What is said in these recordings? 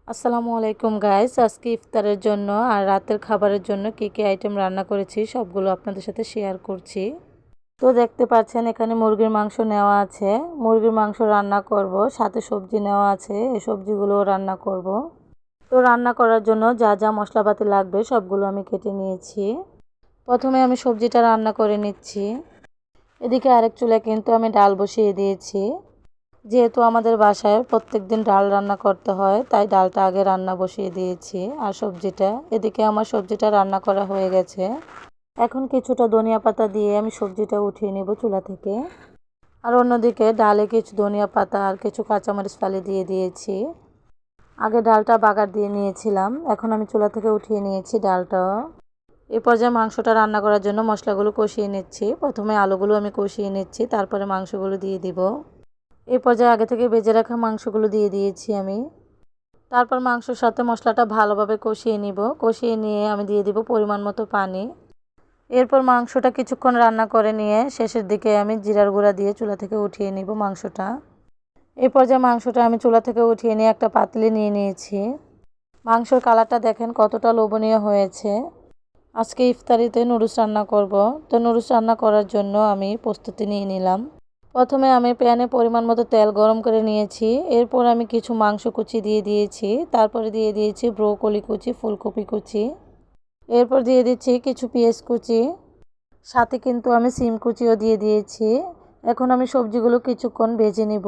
আসসালামু আলাইকুম গাইস, আজকে ইফতারের জন্য আর রাতের খাবারের জন্য কি কি আইটেম রান্না করেছি সবগুলো আপনাদের সাথে শেয়ার করছি। তো দেখতে পাচ্ছেন এখানে মুরগির মাংস নেওয়া আছে। মুরগির মাংস রান্না করব, সাথে সবজি নেওয়া আছে, এই সবজিগুলোও রান্না করব। তো রান্না করার জন্য যা যা মশলাপাতি লাগবে সবগুলো আমি কেটে নিয়েছি। প্রথমে আমি সবজিটা রান্না করে নিচ্ছি। এদিকে আরেক চুলায় কিন্তু আমি ডাল বসিয়ে দিয়েছি। যেহেতু আমাদের বাসায় প্রত্যেকদিন ডাল রান্না করতে হয়, তাই ডালটা আগে রান্না বসিয়ে দিয়েছি। আর সবজিটা, এদিকে আমার সবজিটা রান্না করা হয়ে গেছে। এখন কিছুটা ধনিয়া পাতা দিয়ে আমি সবজিটা উঠিয়ে নেব চুলা থেকে। আর অন্যদিকে ডালে কিছু ধনিয়া পাতা আর কিছু কাঁচামরিচ ফালি দিয়ে দিয়েছি। আগে ডালটা বাগার দিয়ে নিয়েছিলাম, এখন আমি চুলা থেকে উঠিয়ে নিয়েছি ডালটাও। এই পর্যায়ে মাংসটা রান্না করার জন্য মশলাগুলো কষিয়ে নিচ্ছি। প্রথমে আলুগুলো আমি কষিয়ে নিচ্ছি, তারপরে মাংসগুলো দিয়ে দিব। এই পর্যায়ে আগে থেকে ভেজে রাখা মাংসগুলো দিয়ে দিয়েছি আমি। তারপর মাংসের সাথে মশলাটা ভালোভাবে কষিয়ে নিব। কষিয়ে নিয়ে আমি দিয়ে দিব পরিমাণ মতো পানি। এরপর মাংসটা কিছুক্ষণ রান্না করে নিয়ে শেষের দিকে আমি জিরার গুঁড়া দিয়ে চুলা থেকে উঠিয়ে নিব মাংসটা। এই পর্যায়ে মাংসটা আমি চুলা থেকে উঠিয়ে নিয়ে একটা পাতিলে নিয়ে নিয়েছি। মাংসের কালারটা দেখেন কতটা লোভনীয় হয়েছে। আজকে ইফতারিতে নুডলস রান্না করব। তো নুডলস রান্না করার জন্য আমি প্রস্তুতি নিয়ে নিলাম। প্রথমে আমি প্যানে পরিমাণ মতো তেল গরম করে নিয়েছি। এরপর আমি কিছু মাংস কুচি দিয়ে দিয়েছি। তারপরে দিয়ে দিয়েছি ব্রোকলি কুচি, ফুলকপি কুচি। এরপর দিয়ে দিচ্ছি কিছু পেঁয়াজ কুচি, সাথে কিন্তু আমি সিম কুচিও দিয়ে দিয়েছি। এখন আমি সবজিগুলো কিছুক্ষণ ভেজে নিব।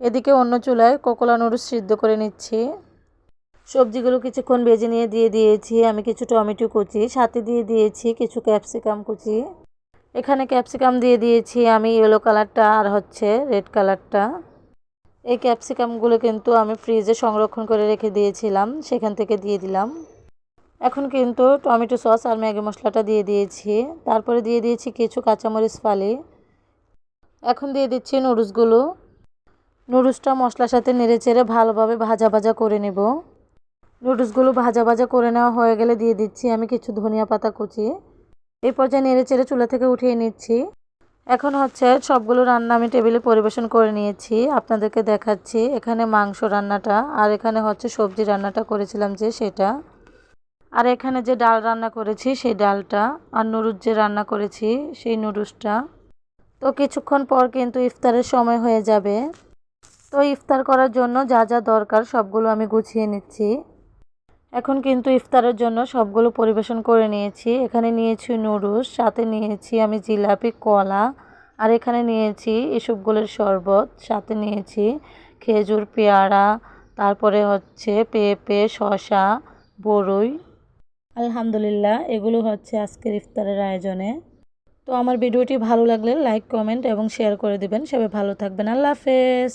এদিকে অন্য চুলায় কোকোলা নুডলস সিদ্ধ করে নিচ্ছি। সবজিগুলো কিছুক্ষণ ভেজে নিয়ে দিয়ে দিয়েছি আমি কিছু টমেটো কুচি, সাথে দিয়ে দিয়েছি কিছু ক্যাপসিকাম কুচি। এখানে ক্যাপসিকাম দিয়ে দিয়েছি আমি ইয়েলো কালারটা আর রেড কালারটা। এই ক্যাপসিকামগুলো কিন্তু আমি ফ্রিজে সংরক্ষণ করে রেখে দিয়েছিলাম, সেখান থেকে দিয়ে দিলাম। এখন কিন্তু টমেটো সস আর ম্যাগি মশলাটা দিয়ে দিয়েছি। তারপরে দিয়ে দিয়েছি কিছু কাঁচামরিচ ফালি। এখন দিয়ে দিচ্ছি নুডলসগুলো। নুডলসটা মশলার সাথে নেড়েচেড়ে ভালোভাবে ভাজা ভাজা করে নেব। নুডলসগুলো ভাজা ভাজা করে নেওয়া হয়ে গেলে দিয়ে দিচ্ছি আমি কিছু ধনিয়া পাতা কুচি। এই পর্যায়ে নেড়েচেড়ে চুলা থেকে উঠিয়ে নিচ্ছি। এখন সবগুলো রান্না আমি টেবিলে পরিবেশন করে নিয়েছি। আপনাদেরকে দেখাচ্ছি এখানে মাংস রান্নাটা, আর এখানে সবজি রান্নাটা করেছিলাম যে সেটা, আর এখানে যে ডাল রান্না করেছি সেই ডালটা, আর নুডলস যে রান্না করেছি সেই নুডলসটা। তো কিছুক্ষণ পর কিন্তু ইফতারের সময় হয়ে যাবে। তো ইফতার করার জন্য যা যা দরকার সবগুলো আমি গুছিয়ে নিচ্ছি। এখন কিন্তু ইফতারের জন্য সবগুলো পরিবেশন করে নিয়েছি। এখানে নিয়েছি নুডলস, সাথে নিয়েছি আমি জিলাপি, কলা, আর এখানে নিয়েছি এসবগুলোর শরবত, সাথে নিয়েছি খেজুর, পেয়ারা, তারপরে পেঁপে, শসা, বরই। আলহামদুলিল্লাহ, এগুলো আজকের ইফতারের আয়োজনে। তো আমার ভিডিওটি ভালো লাগলে লাইক, কমেন্ট এবং শেয়ার করে দিবেন। সবাই ভালো থাকবেন। আল্লাহ হাফেজ।